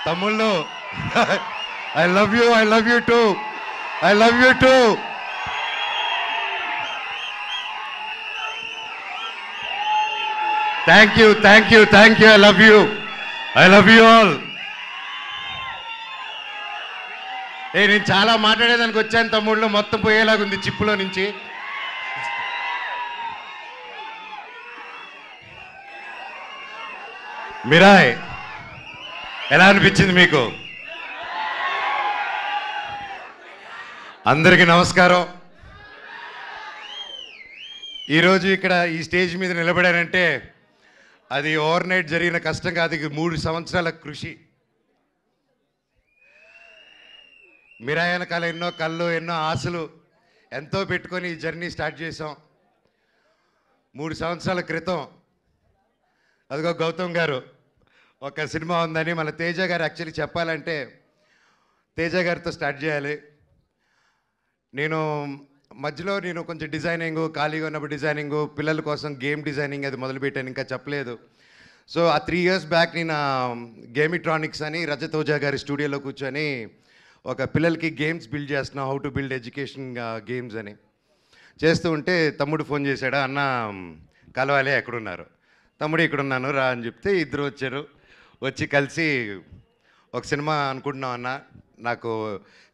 తమ్ముళ్ళు I love you two. I love you two. Thank you. I love you all. నేను చాలా మాట్లాడేదానికి వచ్చాను తమ్ముళ్ళు, మొత్తం పోయేలాగుంది చిప్పులో నుంచి. మిరాయ్ ఎలా అనిపించింది మీకు? అందరికీ నమస్కారం. ఈరోజు ఇక్కడ ఈ స్టేజ్ మీద నిలబడారంటే అది ఓవర్ నైట్ జరిగిన కష్టం కాదు, 3 సంవత్సరాల కృషి. మిరాయ్ వెనకాల ఎన్నో కళ్ళు, ఎన్నో ఆశలు ఎంతో పెట్టుకొని ఈ జర్నీ స్టార్ట్ చేసాం. 3 సంవత్సరాల క్రితం అదిగో గౌతమ్ గారు ఒక సినిమా ఉందని మన తేజ గారు యాక్చువల్లీ చెప్పాలంటే తేజ గారితో స్టార్ట్ చేయాలి. మధ్యలో నేను కొంచెం డిజైనింగ్, ఖాళీగా ఉన్నప్పుడు డిజైనింగ్, పిల్లల కోసం గేమ్ డిజైనింగ్ అది మొదలుపెట్టాను, ఇంకా చెప్పలేదు. సో ఆ 3 years బ్యాక్ నేను గేమిట్రానిక్స్ అని రజత్ ఓజా గారి స్టూడియోలో కూర్చొని ఒక పిల్లలకి గేమ్స్ బిల్డ్ చేస్తున్నాం, how to build education games అని చేస్తూ ఉంటే తమ్ముడు ఫోన్ చేశాడు, అన్న కలవాలి, ఎక్కడున్నారు? తమ్ముడు ఇక్కడున్నాను రా అని చెప్తే ఇద్దరు వచ్చారు. వచ్చి కలిసి ఒక సినిమా అనుకుంటున్నాం అన్న, నాకు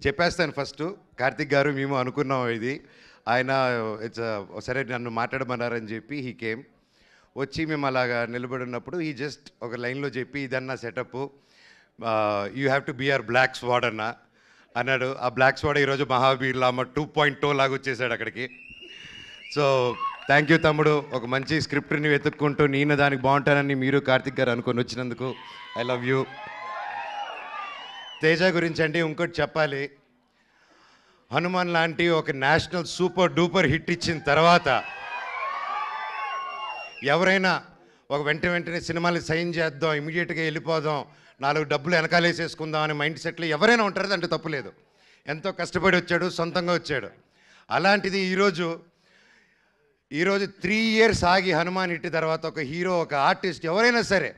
చెప్పేస్తాను ఫస్ట్, కార్తిక్ గారు మేము అనుకున్నాం ఇది, ఆయన సరే నన్ను మాట్లాడమన్నారని చెప్పి హీ కేమ్. వచ్చి మేము అలాగా నిలబడి ఉన్నప్పుడు ఈ జస్ట్ ఒక లైన్లో చెప్పి ఇదన్నా setup, you have to be are black squad అన్న అన్నాడు. ఆ బ్లాక్ స్వాడ్ ఈరోజు మహావీర్ లామ 2.0 లాగా వచ్చేసాడు అక్కడికి. సో థ్యాంక్ యూ తమ్ముడు, ఒక మంచి స్క్రిప్ట్ని వెతుక్కుంటూ నేను దానికి బాగుంటానని మీరు కార్తిక్ గారు అనుకొని వచ్చినందుకు ఐ లవ్ యూ. తేజ గురించి అంటే ఇంకోటి చెప్పాలి, హనుమాన్ లాంటి ఒక నేషనల్ సూపర్ డూపర్ హిట్ ఇచ్చిన తర్వాత ఎవరైనా ఒక వెంటనే సినిమాలు సైన్ చేద్దాం, ఇమీడియట్గా వెళ్ళిపోదాం, 4 డబ్బులు వెనకాలేసేసుకుందాం అనే మైండ్ సెట్లో ఎవరైనా ఉంటారు, అంటే తప్పులేదు. ఎంతో కష్టపడి వచ్చాడు, సొంతంగా వచ్చాడు. అలాంటిది ఈరోజు 3 years ఆగి హనుమాన్ హిట్ తర్వాత ఒక హీరో, ఒక ఆర్టిస్ట్ ఎవరైనా సరే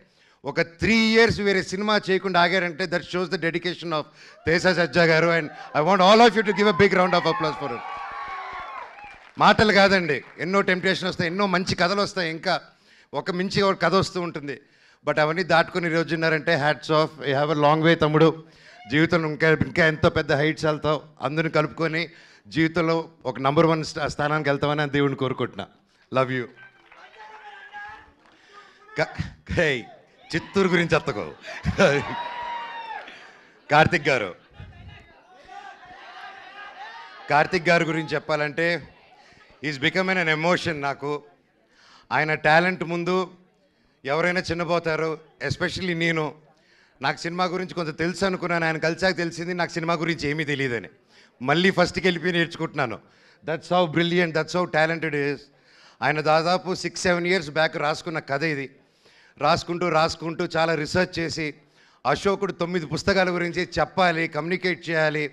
ఒక 3 years వేరే సినిమా చేయకుండా ఆగారంటే that shows the dedication of Teja Sajja గారు. And I want all of you to give a big round of applause for it. మాటలు కాదండి, ఎన్నో టెంప్టేషన్ వస్తాయి, ఎన్నో మంచి కథలు వస్తాయి, ఇంకా ఒక మించి ఒక కథ వస్తూ ఉంటుంది. బట్ అవన్నీ దాటుకుని ఈరోజు ఉన్నారంటే hats off. You have a long way తమ్ముడు. జీవితంలో ఇంకా ఎంతో పెద్ద హైట్స్ వెళ్తావు, అందరిని కలుపుకొని జీవితంలో ఒక నంబర్ 1 స్థానానికి వెళ్తామని దేవుడిని కోరుకుంటున్నా. Love you. చిత్తూరు గురించి ఎత్తకో. కార్తిక్ గారు గురించి చెప్పాలంటే ఈజ్ బికమ్ ఎన్ ఎమోషన్ నాకు. ఆయన టాలెంట్ ముందు ఎవరైనా చిన్నపోతారు, ఎస్పెషల్లీ నాకు సినిమా గురించి కొంచెం తెలుసు అనుకున్నాను, ఆయన కలిసాక తెలిసింది నాకు సినిమా గురించి ఏమీ తెలియదని. మళ్ళీ ఫస్ట్కి వెళ్ళిపోయి నేర్చుకుంటున్నాను. That's how brilliant, that's how talented is. ఆయన దాదాపు 6-7 years బ్యాక్ రాసుకున్న కథ ఇది. రాసుకుంటూ చాలా రీసెర్చ్ చేసి అశోకుడు 9 పుస్తకాల గురించి చెప్పాలి, కమ్యూనికేట్ చేయాలి,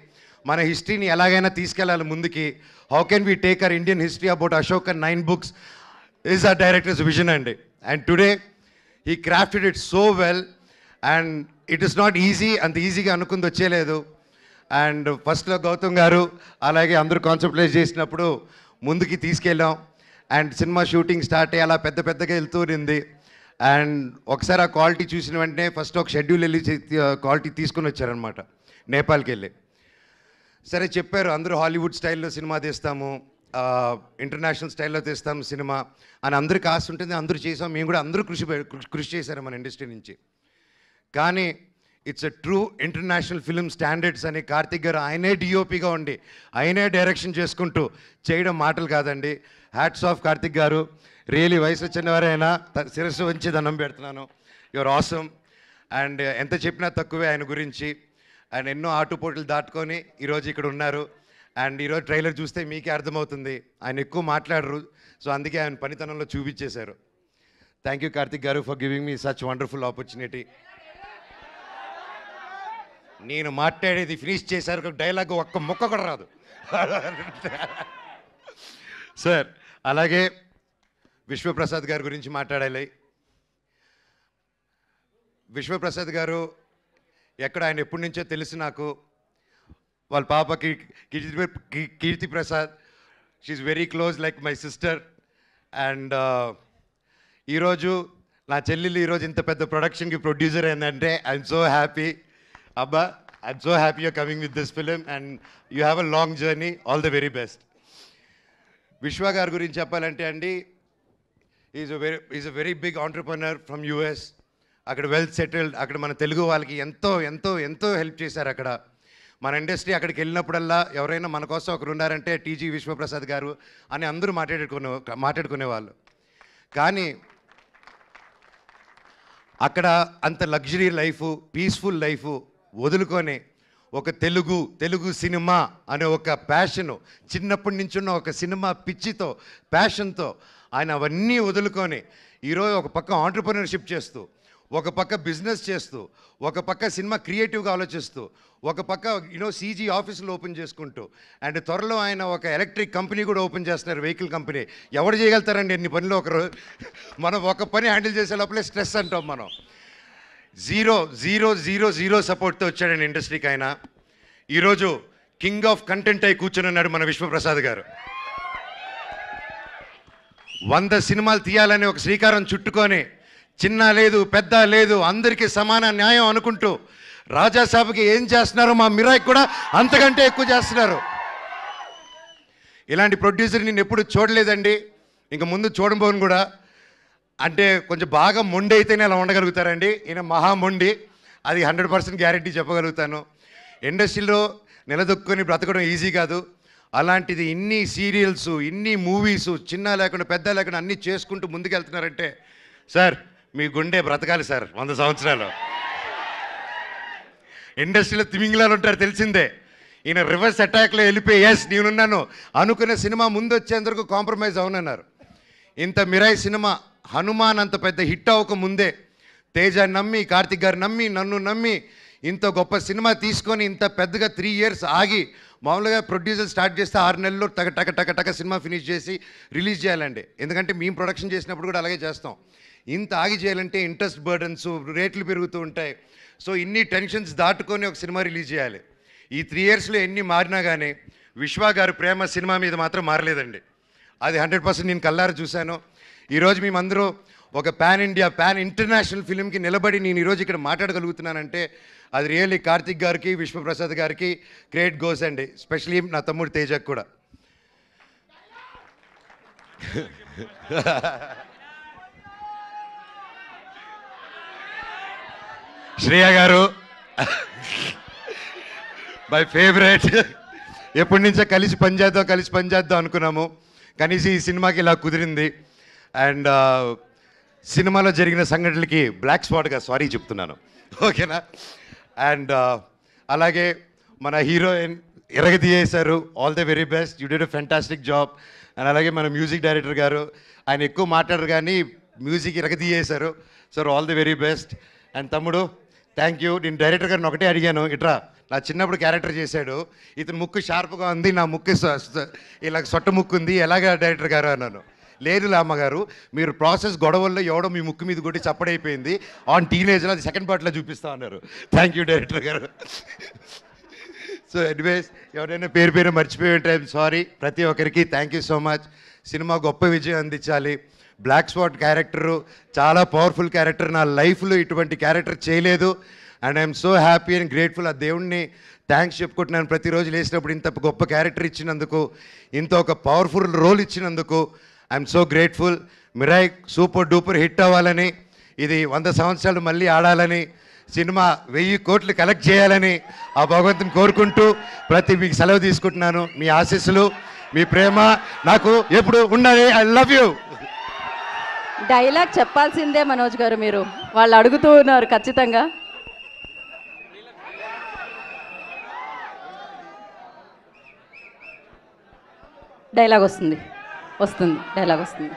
మన హిస్టరీని ఎలాగైనా తీసుకెళ్ళాలి ముందుకి. How can we take our Indian history about Ashok and 9 books is ఆ డైరెక్టర్స్ విజన్ అండి. And today he crafted it so well and it is not easy, అంత ఈజీగా అనుకుంది వచ్చేలేదు. అండ్ ఫస్ట్లో గౌతమ్ గారు అలాగే అందరూ కాన్సెప్టలైజ్ చేసినప్పుడు ముందుకి తీసుకెళ్ళాం. అండ్ సినిమా షూటింగ్ స్టార్ట్ అయ్యి అలా పెద్దగా వెళ్తూ ఉంది. అండ్ ఒకసారి ఆ క్వాలిటీ చూసిన వెంటనే ఫస్ట్ ఒక షెడ్యూల్ వెళ్ళి క్వాలిటీ తీసుకుని వచ్చారనమాట, నేపాల్కి వెళ్ళి. సరే చెప్పారు, అందరూ హాలీవుడ్ స్టైల్లో సినిమా తీస్తాము, ఇంటర్నేషనల్ స్టైల్లో తీస్తాం సినిమా అని అందరికి ఆశ ఉంటుంది, అందరూ చేసాం, మేము కూడా అందరూ కృషి చేశారు మన ఇండస్ట్రీ నుంచి. కానీ it's a true international film standards అని కార్తిక్ గారు ఆయనే డిఓపిగా ఉండి ఆయనే డైరెక్షన్ చేసుకుంటూ చేయడం మాటలు కాదండి. హ్యాట్స్ ఆఫ్ కార్తిక్ గారు. రియలీ వయసు వచ్చినవారైనా శిరస్సు వంచి దండం పెడుతున్నాను. Your awesome. అండ్ ఎంత చెప్పినా తక్కువే ఆయన గురించి. ఆయన ఎన్నో ఆటుపోట్లు దాటుకొని ఈరోజు ఇక్కడ ఉన్నారు. అండ్ ఈరోజు ట్రైలర్ చూస్తే మీకే అర్థమవుతుంది, ఆయన ఎక్కువ మాట్లాడరు, సో అందుకే ఆయన పనితనంలో చూపించేశారు. థ్యాంక్ యూ కార్తిక్ గారు for giving me such wonderful opportunity. నేను మాట్లాడేది ఫినిష్ చేశారు, డైలాగ్ ఒక్క ముక్క కూడా రాదు సార్. అలాగే విశ్వప్రసాద్ గారి గురించి మాట్లాడాలి. విశ్వప్రసాద్ గారు ఎక్కడ ఆయన ఎప్పటి నుంచో తెలుసు నాకు. వాళ్ళ పాపకి Keerthi Prasad, she very close like my sister. And ఈరోజు నా చెల్లెలు ఈరోజు ఇంత పెద్ద ప్రొడక్షన్కి ప్రొడ్యూసర్ అయిందంటే ఐఎమ్ సో హ్యాపీ. అబ్బా, I'm so happy you're coming with this film and you have a long journey. All the very best. Vishwa గారి గురించి చెప్పాలంటే అండి, is a very big entrepreneur from US. అక్కడ వెల్ సెటిల్డ్. అక్కడ మన తెలుగు వాళ్ళకి ఎంతో ఎంతో ఎంతో హెల్ప్ చేశారు. అక్కడ మన ఇండస్ట్రీ అక్కడికి వెళ్ళినప్పుడల్లా ఎవరైనా మన కోసం ఒకరు ఉన్నారంటే టీజీ విశ్వప్రసాద్ గారు అని అందరూ మాట్లాడుకునేవాళ్ళు. కానీ అక్కడ అంత లగ్జరీ లైఫు, పీస్ఫుల్ లైఫు వదులుకొని ఒక తెలుగు సినిమా అనే ఒక ప్యాషను, చిన్నప్పటి నుంచి ఉన్న ఒక సినిమా పిచ్చితో, ప్యాషన్తో ఆయన అవన్నీ వదులుకొని ఈరోజు ఒక పక్క ఆంటర్ప్రెన్యూర్షిప్ చేస్తూ, ఒక పక్క బిజినెస్ చేస్తూ, ఒక పక్క సినిమా క్రియేటివ్గా ఆలోచిస్తూ, ఒక పక్క సీజీ ఆఫీసులు ఓపెన్ చేసుకుంటూ, అండ్ త్వరలో ఆయన ఒక ఎలక్ట్రిక్ కంపెనీ కూడా ఓపెన్ చేస్తున్నారు, వెహికల్ కంపెనీ. ఎవరు చేయగలుగుతారండి ఎన్ని పనులు ఒకరు? మనం ఒక పని హ్యాండిల్ చేసే లోపలే స్ట్రెస్ అంటాం మనం. జీరో జీరో జీరో జీరో సపోర్ట్తో వచ్చాడండి ఇండస్ట్రీకి ఆయన. ఈరోజు కింగ్ ఆఫ్ కంటెంట్ అయి కూర్చొని ఉన్నాడు మన విశ్వప్రసాద్ గారు. 100 సినిమాలు తీయాలని ఒక శ్రీకారం చుట్టుకొని, చిన్న లేదు పెద్ద లేదు అందరికీ సమాన న్యాయం అనుకుంటూ, రాజాసాబ్కి ఏం చేస్తున్నారో మా మిరాయికి కూడా అంతకంటే ఎక్కువ చేస్తున్నారు. ఇలాంటి ప్రొడ్యూసర్ నేను ఎప్పుడు చూడలేదండి, ఇంక ముందు చూడబోను కూడా. అంటే కొంచెం బాగా మొండి అయితేనే అలా ఉండగలుగుతారండి. ఈయన మహా మొండి, అది 100% గ్యారెంటీ చెప్పగలుగుతాను. ఇండస్ట్రీలో నిలదొక్కుని బ్రతకడం ఈజీ కాదు. అలాంటిది ఇన్ని సీరియల్స్, ఇన్ని మూవీసు, చిన్న లేకుండా పెద్ద లేకుండా అన్నీ చేసుకుంటూ ముందుకెళ్తున్నారంటే, సార్ మీ గుండె బ్రతకాలి సార్ 100 సంవత్సరాలు. ఇండస్ట్రీలో తిమింగిలాలు ఉంటారు తెలిసిందే. ఈయన రివర్స్ అటాక్లో వెళ్ళిపోయి ఎస్ నేనున్నాను అనుకునే సినిమా ముందు వచ్చేందుకు కాంప్రమైజ్ అవునన్నారు. ఇంత మిరాయి సినిమా హనుమాన్ అంత పెద్ద హిట్ అవ్వక ముందే తేజ నమ్మి, కార్తిక్ గారు నమ్మి, నన్ను నమ్మి ఇంత గొప్ప సినిమా తీసుకొని ఇంత పెద్దగా 3 years ఆగి, మామూలుగా ప్రొడ్యూసర్ స్టార్ట్ చేస్తే 6 నెలల్లో టక సినిమా ఫినిష్ చేసి రిలీజ్ చేయాలండి. ఎందుకంటే మేము ప్రొడక్షన్ చేసినప్పుడు కూడా అలాగే చేస్తాం. ఇంత ఆగి చేయాలంటే ఇంట్రెస్ట్ బర్డన్స్, రేట్లు పెరుగుతూ ఉంటాయి. సో ఇన్ని టెన్షన్స్ దాటుకొని ఒక సినిమా రిలీజ్ చేయాలి. ఈ 3 yearsలో ఎన్ని మారినా కానీ విశ్వ గారు ప్రేమ సినిమా మీద మాత్రం మారలేదండి. అది 100% నేను కల్లారా చూశాను. ఈరోజు మేమందరూ ఒక పాన్ ఇండియా, పాన్ ఇంటర్నేషనల్ ఫిలింకి నిలబడి నేను ఈరోజు ఇక్కడ మాట్లాడగలుగుతున్నానంటే అది రియల్లీ కార్తిక్ గారికి, విశ్వప్రసాద్ గారికి క్రెడిట్ గోస్ అండి. స్పెషలీ నా తమ్ముడు తేజకు కూడా. శ్రేయ గారు మై ఫేవరెట్. ఎప్పటి నుంచో కలిసి పనిచేద్దాం అనుకున్నాము. కనీసం ఈ సినిమాకి ఇలా కుదిరింది. అండ్ సినిమాలో జరిగిన సంఘటనలకి బ్లాక్ స్పాట్గా సారీ చెప్తున్నాను, ఓకేనా? అండ్ అలాగే మన హీరోయిన్ ఎరగదీయేశారు. All the very best, you did a fantastic job. And అలాగే మన మ్యూజిక్ డైరెక్టర్ గారు, ఆయన ఎక్కువ మాట్లాడరు కానీ మ్యూజిక్ ఎరగదీయేశారు. Sir all the very best. And తమ్ముడు థ్యాంక్ యూ. నేను డైరెక్టర్ గారిని ఒకటే అడిగాను, ఇట్రా నా చిన్నప్పుడు క్యారెక్టర్ చేశాడు, ఇతను ముక్కు షార్ప్గా ఉంది, నా ముక్కు ఇలా సొట్ట ముక్కు ఉంది, ఎలాగా డైరెక్టర్ గారు అన్నాను. లేదు అమ్మగారు, మీరు ప్రాసెస్ గొడవల్లో ఎవడో మీ ముక్కు మీద కొట్టి చప్పడైపోయింది, ఆన్ టీనేజ్లో అది సెకండ్ పార్ట్లో చూపిస్తా అన్నారు. థ్యాంక్ యూ డైరెక్టర్ గారు. సో ఎనీవేస్ ఎవరైనా పేరు మర్చిపోయి ఉంటే ఐఎమ్ సారీ. ప్రతి ఒక్కరికి thank you so much. Cinema గొప్ప విజయం అందించాలి. బ్లాక్ స్పాట్ క్యారెక్టరు చాలా పవర్ఫుల్ క్యారెక్టర్. నా లైఫ్లో ఇటువంటి క్యారెక్టర్ చేయలేదు. And I'm so happy and grateful. ఆ దేవుణ్ణి థ్యాంక్స్ చెప్పుకుంటున్నాను. ప్రతిరోజు లేచినప్పుడు ఇంత గొప్ప క్యారెక్టర్ ఇచ్చినందుకు, ఇంత ఒక పవర్ఫుల్ రోల్ ఇచ్చినందుకు I'm so grateful. Mirai super duper hit అవ్వాలని, ఇది 100 సంవత్సరాలు మళ్ళీ ఆడాలని, సినిమా 1000 కోట్లు కలెక్ట్ చేయాలని ఆ భగవంతుని కోరుకుంటూ మీకు సెలవు తీసుకుంటున్నాను. మీ ఆశీస్సులు, మీ ప్రేమ నాకు ఎప్పుడు ఉండాలి. I love you. డైలాగ్ చెప్పాల్సిందే మనోజ్ గారు, మీరు వాళ్ళు అడుగుతూ ఉన్నారు ఖచ్చితంగా. డైలాగ్ వస్తుంది డైలాగ్ వస్తుంది.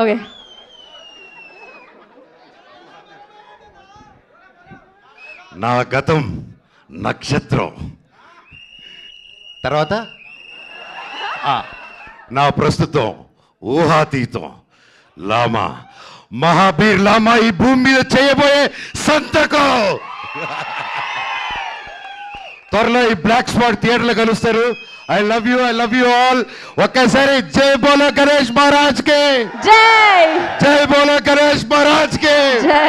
ఓకే. నా గతం నక్షత్రం, తర్వాత నా ప్రస్తుతం ఊహాతీతం, లామా మహాబీర్ లామా ఈ భూమి మీద చేయబోయే సంతకం. త్వరలో ఈ బ్లాక్ స్పాట్ థియేటర్లో కలుస్తారు. I love you all. ఒక్కసారి జై బోలో గణేష్ మహారాజ్ కి జై. జై బోలో గణేష్ మహారాజ్ కి జై.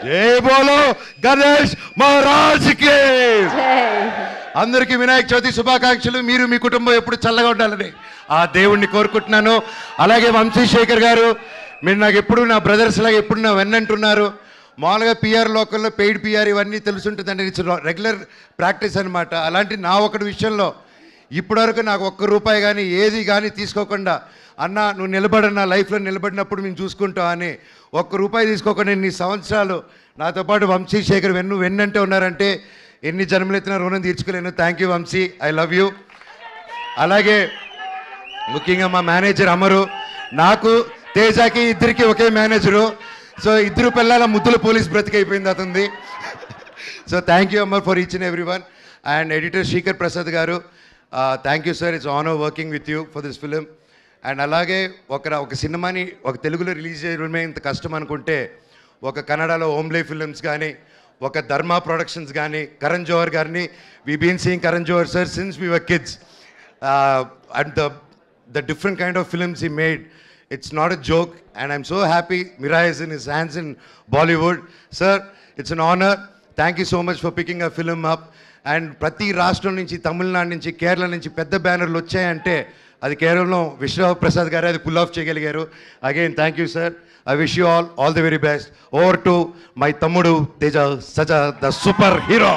జై బోలో గణేష్ మహారాజ్ కి జై. అందరికీ వినాయక చవితి శుభాకాంక్షలు. మీరు మీ కుటుంబం ఎప్పుడు చల్లగా ఉండాలని ఆ దేవుణ్ణి కోరుకుంటున్నాను. అలాగే వంశీశేఖర్ గారు, మీరు నాకు ఎప్పుడు నా బ్రదర్స్ లాగా ఎప్పుడు నా వెన్నంటున్నారు. మామూలుగా పిఆర్ లోకల్లో పెయిడ్ పిఆర్ ఇవన్నీ తెలుసుంటుందండి. ఇట్స్ రెగ్యులర్ ప్రాక్టీస్ అనమాట. అలాంటి నా ఒకటి విషయంలో ఇప్పటివరకు నాకు ₹1 కానీ ఏది కానీ తీసుకోకుండా, అన్న నువ్వు నిలబడన్నా లైఫ్లో నిలబడినప్పుడు మేము చూసుకుంటాం అని ₹1 తీసుకోకుండా ఇన్ని సంవత్సరాలు నాతో పాటు వంశీశేఖర్ వెన్నంటే ఉన్నారంటే ఎన్ని జన్మలెత్తిన రుణం తీర్చుకోలేను. Thank you Vamsi, I love you. అలాగే ముఖ్యంగా మా మేనేజర్ అమరు, నాకు తేజాకి ఇద్దరికి ఒకే మేనేజరు. సో ఇద్దరు పిల్లల ముద్దుల పోలీస్ బ్రతికైపోయింది అతనిది. So thank you Amar for each and every one. And editor Sreekar Prasad గారు, thank you sir, it's honour working with you for this film. And అలాగే ఒక సినిమాని ఒక తెలుగులో రిలీజ్ చేయడమే ఇంత కష్టం అనుకుంటే, ఒక కన్నడలో ఓమ్లే ఫిలిమ్స్ కానీ, ఒక ధర్మా ప్రొడక్షన్స్ కానీ, కరణ్ జోహర్ గారిని, we been seeing Karan Johar sir since we were kids. And the different kind of films he made, it's not a joke, and I'm so happy Mira is in his hands in Bollywood. Sir, it's an honor. Thank you so much for picking a film up. And ప్రతి రాష్ట్రం నుంచి, తమిళనాడు నుంచి, కేరళ నుంచి పెద్ద బ్యానర్లు వచ్చాయంటే అది కేవలం విశ్వనాథ్ ప్రసాద్ గారే అది పుల్ ఆఫ్ చేయగలిగారు. Again thank you sir. I wish you all the very best. Over to my తమ్ముడు తేజ సజా ద సూపర్ హీరో.